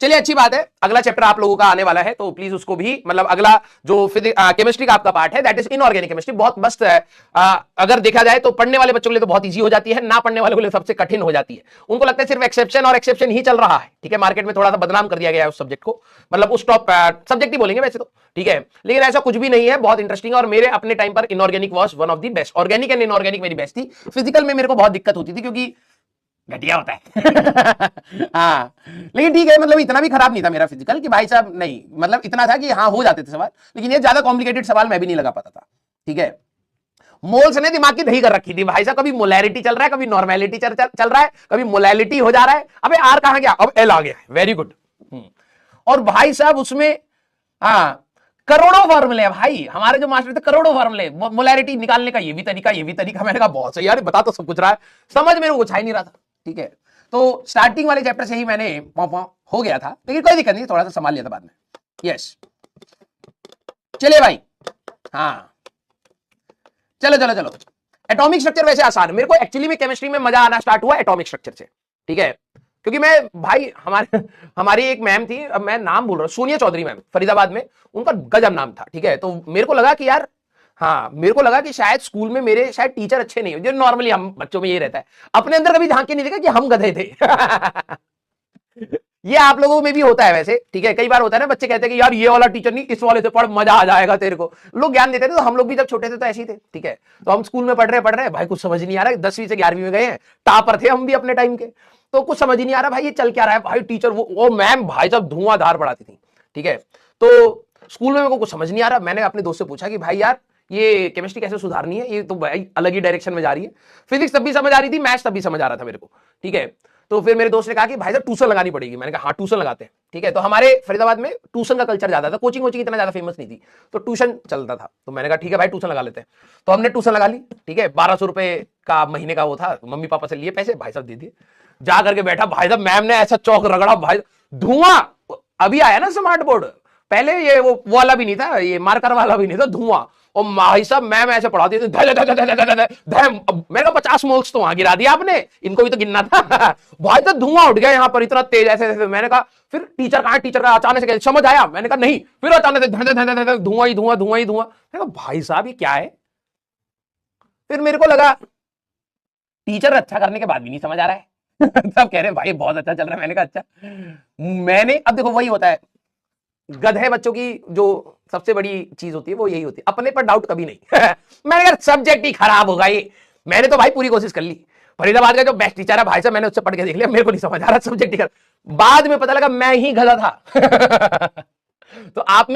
चलिए अच्छी बात है, अगला चैप्टर आप लोगों का आने वाला है, तो प्लीज उसको भी, मतलब अगला जो केमिस्ट्री का आपका पार्ट है दैट इज इनऑर्गेनिक केमिस्ट्री, बहुत मस्त है। अगर देखा जाए तो पढ़ने वाले बच्चों के लिए तो बहुत इजी हो जाती है, ना पढ़ने वालों के लिए सबसे कठिन हो जाती है। उनको लगता है सिर्फ एक्सेप्शन और एक्सेप्शन ही चल रहा है, ठीक है, मार्केट में थोड़ा सा बदनाम कर दिया गया है उस सब्जेक्ट को, मतलब उस टॉप सब्जेक्ट ही बोलेंगे वैसे तो, ठीक है, लेकिन ऐसा कुछ भी नहीं है, बहुत इंटरेस्टिंग है। और मेरे अपने टाइम पर inorganic was one of the best, organic and inorganic मेरी बेस्ट थी। फिजिकल में मेरे को बहुत दिक्कत होती थी क्योंकि घटिया होता है हाँ, लेकिन ठीक है, मतलब इतना भी खराब नहीं था मेरा फिजिकल कि भाई साहब नहीं, मतलब इतना था कि हाँ हो जाते थे सवाल, लेकिन ये ज्यादा कॉम्प्लिकेटेड सवाल मैं भी नहीं लगा पाता था, ठीक है। मोल्स ने दिमाग की दही कर रखी थी भाई साहब, कभी मोलैरिटी चल रहा है, कभी नॉर्मेलिटी चल रहा है, कभी मोलैलिटी हो जा रहा है, अबे आर कहां गया, अब एल आ गया, वेरी गुड। और भाई साहब उसमें हाँ करोड़ों फॉर्मूले भाई, हमारे जो मास्टर थे करोड़ों फॉर्मूले, मोलैरिटी निकालने का ये भी तरीका, ये भी तरीका। मैंने कहा बहुत सही यार, बता तो सब कुछ रहा है, समझ मेरे को कुछ आ ही नहीं रहा था, ठीक है। तो स्टार्टिंग वाले चैप्टर से ही मैंने हो गया था, लेकिन कोई दिक्कत नहीं, थोड़ा सा संभाल लिया था बाद में। यस चलिए भाई, हाँ चलो चलो चलो। एटॉमिक स्ट्रक्चर वैसे आसान, मेरे को एक्चुअली में केमिस्ट्री में मजा आना स्टार्ट हुआ एटॉमिक स्ट्रक्चर से, ठीक है, क्योंकि मैं भाई हमारी एक मैम थी, अब मैं नाम भूल रहा हूँ, सोनिया चौधरी मैम, फरीदाबाद में, उनका गजब नाम था, ठीक है। तो मेरे को लगा कि यार, हाँ मेरे को लगा कि शायद स्कूल में मेरे शायद टीचर अच्छे नहीं हो, जो नॉर्मली हम बच्चों में ये रहता है, अपने अंदर कभी झांक के नहीं देखा कि हम गधे थे ये आप लोगों में भी होता है वैसे, ठीक है, कई बार होता है ना, बच्चे कहते हैं कि यार ये वाला टीचर नहीं, इस वाले से पढ़ मजा आ जाएगा तेरे को, लोग ज्ञान देते थे। तो हम लोग भी जब छोटे थे तो ऐसे ही थे, ठीक है। तो हम स्कूल में पढ़ रहे भाई, कुछ समझ नहीं आ रहा है, 10वीं से 11वीं में गए हैं, टॉपर थे हम भी अपने टाइम के, तो कुछ समझ ही नहीं आ रहा भाई ये चल क्या रहा है। भाई टीचर वो मैम भाई साहब धुआंधार पढ़ाती थी, ठीक है। तो स्कूल में मेरे को कुछ समझ नहीं आ रहा, मैंने अपने दोस्त से पूछा कि भाई यार ये केमिस्ट्री कैसे सुधारनी है, ये तो भाई अलग ही डायरेक्शन में जा रही है। फिजिक्स तब भी समझ आ रही थी, मैथ्स तब भी समझ आ रहा था मेरे को, ठीक है। तो फिर मेरे दोस्त ने कहा कि भाई साहब ट्यूशन लगानी पड़ेगी, मैंने कहा हाँ ट्यूशन लगाते हैं, ठीक है। तो हमारे फरीदाबाद में ट्यूशन का कल्चर ज्यादा था, कोचिंग वोचिंग इतना ज्यादा फेमस नहीं थी, तो ट्यूशन चलता था। तो मैंने कहा ठीक है भाई ट्यूशन लगा लेते हैं। तो हमने ट्यूशन लगा ली, ठीक है, 1200 रुपए का महीने का वो था, मम्मी पापा से लिए पैसे, भाई साहब दे दिए, जा करके बैठा, भाई साहब मैम ने ऐसा चौक रगड़ा, भाई धुआं, अभी आया ना स्मार्ट बोर्ड, पहले ये वो वाला भी नहीं था, ये मार्कर वाला भी नहीं था, धुआं। और भाई साहब मैम ऐसे पढ़ाती थी, मैंने 50 मोल्स तो वहां गिरा दिया आपने, इनको भी तो गिनना था भाई तो धुआं उठ गया यहाँ पर इतना तेज ऐसे। मैंने कहा फिर टीचर कहाँ, टीचर का अचानक से समझ आया, मैंने कहा नहीं, फिर अचानक से धुआं ही धुआं, धुआं ही धुआं। मैंने कहा भाई साहब ये क्या है। फिर मेरे को लगा टीचर अच्छा करने के बाद भी नहीं समझ आ रहा है सब कह रहे हैं भाई बहुत अच्छा चल रहा है। मैंने कहा अच्छा, मैंने अब देखो वही होता है, गधे बच्चों की जो सबसे बड़ी चीज होती है वो यही होती है, अपने पर डाउट कभी नहीं मैंने कहा सब्जेक्ट ही खराब होगा ये, मैंने तो भाई पूरी कोशिश कर ली। फरीदाबाद का जो बेस्ट टीचर है भाई साहब, मैंने उससे पढ़ के देख लिया, मेरे को नहीं समझ आ रहा सब्जेक्ट ही खराब। बाद में पता लगा मैं ही गधा था तो आप में